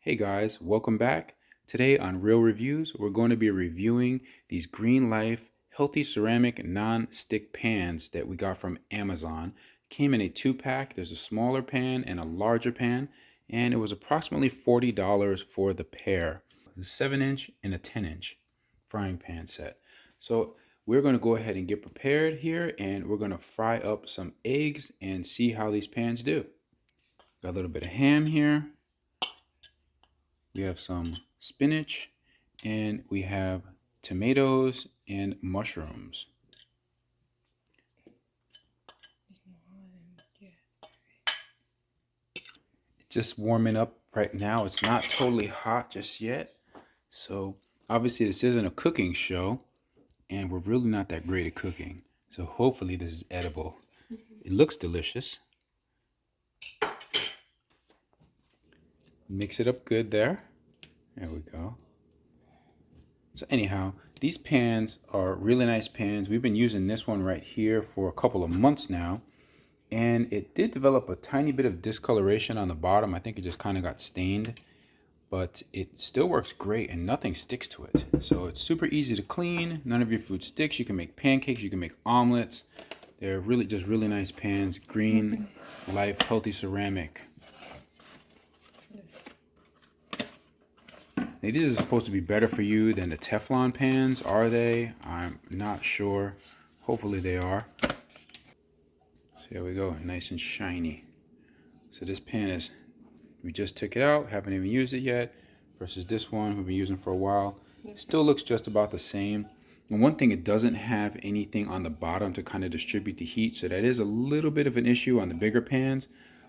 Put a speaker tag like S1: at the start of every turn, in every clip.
S1: Hey guys, welcome back. Today on Real Reviews, we're going to be reviewing these GreenLife healthy ceramic non-stick pans that we got from Amazon. Came in a 2-pack. There's a smaller pan and a larger pan, and it was approximately $40 for the pair. A 7-inch and a 10-inch frying pan set. So we're going to go ahead and get prepared here, and we're going to fry up some eggs and see how these pans do. Got a little bit of ham here. We have some spinach, and we have tomatoes and mushrooms. It's just warming up right now. It's not totally hot just yet. So obviously this isn't a cooking show, and we're really not that great at cooking. So hopefully this is edible. It looks delicious. Mix it up good there. There we go. So anyhow, these pans are really nice pans. We've been using this one right here for a couple of months now. And it did develop a tiny bit of discoloration on the bottom. I think it just kind of got stained. But it still works great and nothing sticks to it. So it's super easy to clean. None of your food sticks. You can make pancakes. You can make omelets. They're really just really nice pans. GreenLife Healthy Ceramic. Now, these are supposed to be better for you than the Teflon pans. Are they? I'm not sure. Hopefully they are. So here we go. Nice and shiny. So this pan is, we just took it out. Haven't even used it yet. Versus this one we've been using for a while. Still looks just about the same. And one thing, it doesn't have anything on the bottom to kind of distribute the heat. So that is a little bit of an issue on the bigger pans.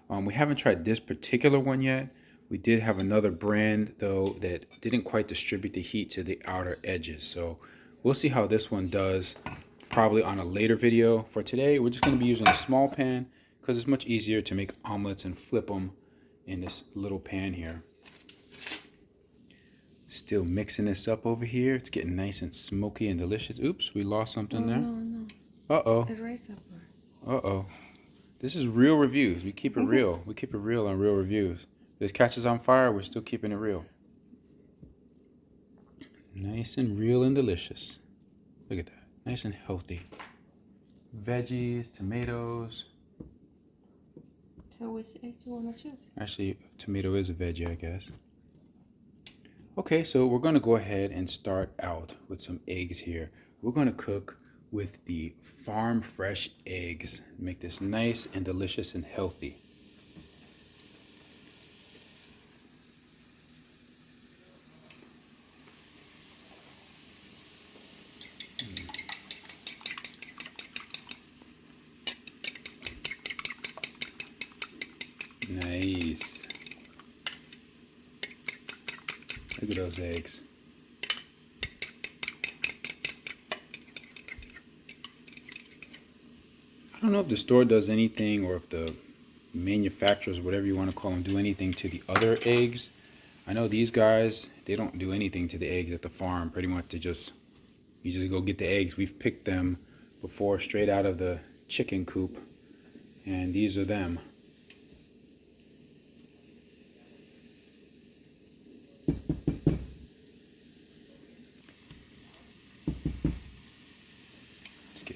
S1: We haven't tried this particular one yet. We did have another brand, though, that didn't quite distribute the heat to the outer edges. So we'll see how this one does, probably on a later video. For today, we're just going to be using a small pan because it's much easier to make omelets and flip them in this little pan here. Still mixing this up over here. It's getting nice and smoky and delicious. Oops, we lost something there.
S2: No.
S1: Uh-oh.
S2: Erase that part.
S1: Uh-oh. This is Real Reviews. We keep it real. We keep it real on Real Reviews. If this catches on fire, we're still keeping it real. Nice and real and delicious. Look at that. Nice and healthy. Veggies, tomatoes.
S2: So which egg do you want to choose?
S1: Actually, tomato is a veggie, I guess. Okay, so we're going to go ahead and start out with some eggs here. We're going to cook with the farm fresh eggs. Make this nice and delicious and healthy. Nice. Look at those eggs. I don't know if the store does anything, or if the manufacturers, whatever you want to call them, do anything to the other eggs. I know these guys, they don't do anything to the eggs at the farm. Pretty much you just go get the eggs. We've picked them before straight out of the chicken coop, and these are them.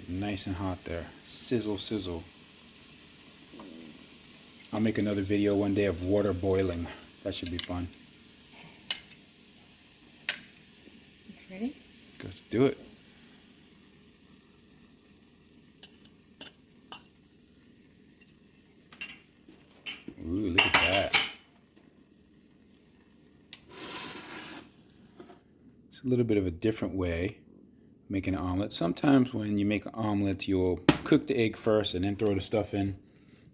S1: Nice and hot there. Sizzle, sizzle. I'll make another video one day of water boiling. That should be fun.
S2: Ready?
S1: Let's do it. Ooh, look at that. It's a little bit of a different way making an omelet. Sometimes when you make an omelet, you'll cook the egg first and then throw the stuff in.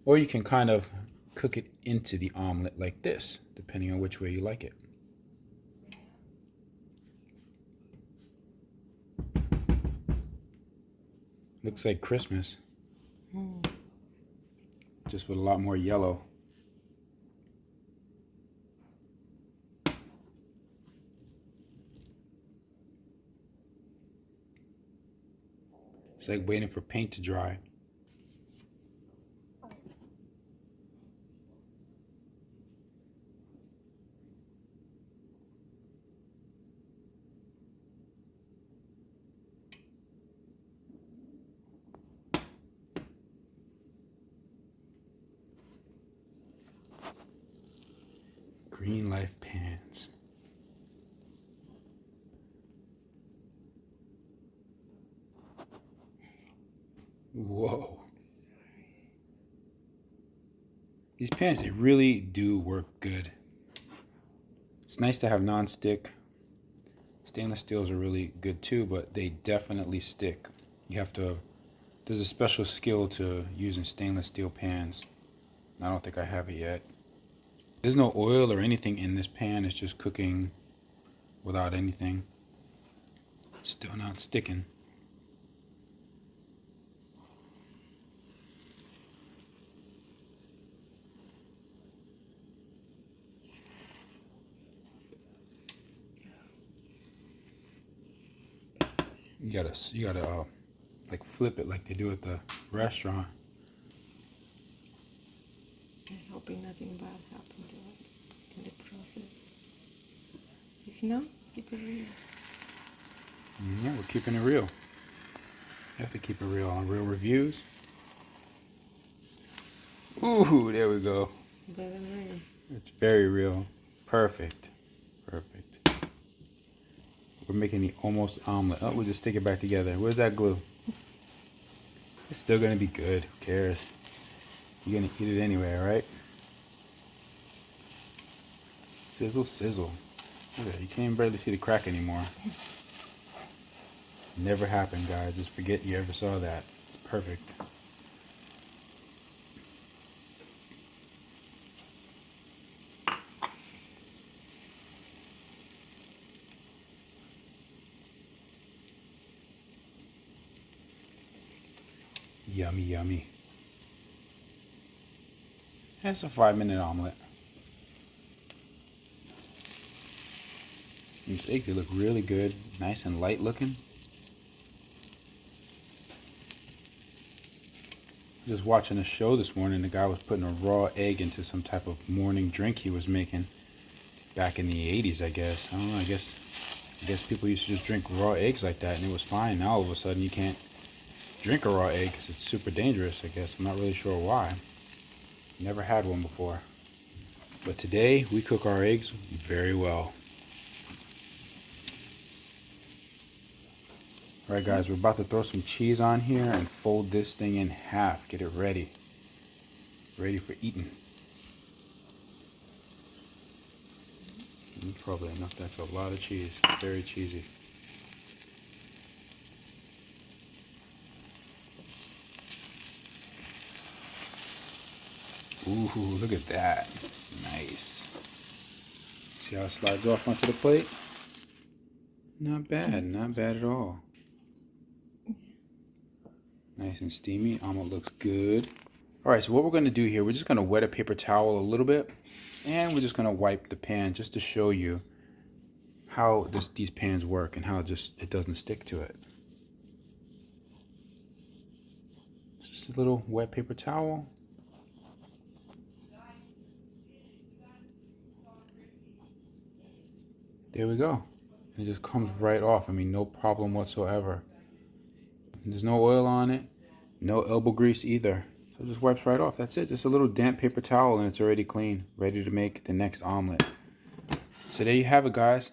S1: Or you can kind of cook it into the omelet like this, depending on which way you like it. Looks like Christmas. Just with a lot more yellow. It's like waiting for paint to dry. GreenLife pans. Whoa. These pans, they really do work good. It's nice to have non-stick. Stainless steels are really good too, but they definitely stick. You have to, there's a special skill to using stainless steel pans. I don't think I have it yet. There's no oil or anything in this pan. It's just cooking without anything. Still not sticking. You gotta like flip it like they do at the restaurant.
S2: Just hoping nothing bad happened to it in the process. If not, keep it real.
S1: Yeah, we're keeping it real. You have to keep it real on Real Reviews. Ooh, there we go.
S2: Better than real.
S1: It's very real. Perfect. Perfect. We're making the almost omelet. Oh, we'll just stick it back together. Where's that glue? It's still gonna be good. Who cares? You're gonna eat it anyway, right? Sizzle, sizzle. Look at that. You can't even barely see the crack anymore. Never happened, guys. Just forget you ever saw that. It's perfect. Yummy, yummy. That's a 5-minute omelet. These eggs, they look really good. Nice and light looking. Just watching a show this morning, the guy was putting a raw egg into some type of morning drink he was making back in the 80s, I guess. I don't know, I guess people used to just drink raw eggs like that and it was fine. Now all of a sudden you can't drink a raw egg because it's super dangerous, I guess. I'm not really sure why. Never had one before. But today we cook our eggs very well. Alright guys, we're about to throw some cheese on here and fold this thing in half. Get it ready. Ready for eating. Probably enough. That's a lot of cheese. Very cheesy. Ooh, look at that. Nice. See how it slides off onto the plate? Not bad. Not bad at all. Nice and steamy. Omelet looks good. Alright, so what we're going to do here, we're just going to wet a paper towel a little bit. And we're just going to wipe the pan just to show you how these pans work and how it doesn't stick to it. Just a little wet paper towel. There we go. It just comes right off. I mean, no problem whatsoever. There's no oil on it. No elbow grease either. So it just wipes right off. That's it. Just a little damp paper towel and it's already clean. Ready to make the next omelet. So there you have it, guys.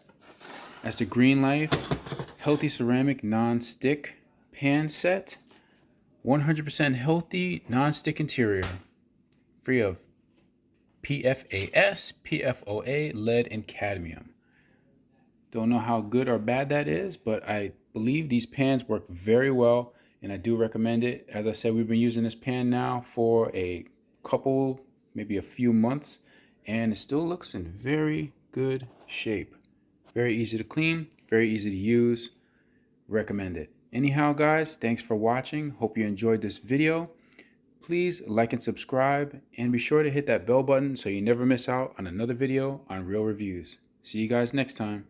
S1: That's the GreenLife Healthy Ceramic Non-Stick Pan Set. 100% healthy non-stick interior. Free of PFAS, PFOA, lead, and cadmium. Don't know how good or bad that is, but I believe these pans work very well, and I do recommend it. As I said, we've been using this pan now for a couple, maybe a few months, and it still looks in very good shape. Very easy to clean, very easy to use. Recommend it. Anyhow, guys, thanks for watching. Hope you enjoyed this video. Please like and subscribe, and be sure to hit that bell button so you never miss out on another video on Real Reviews. See you guys next time.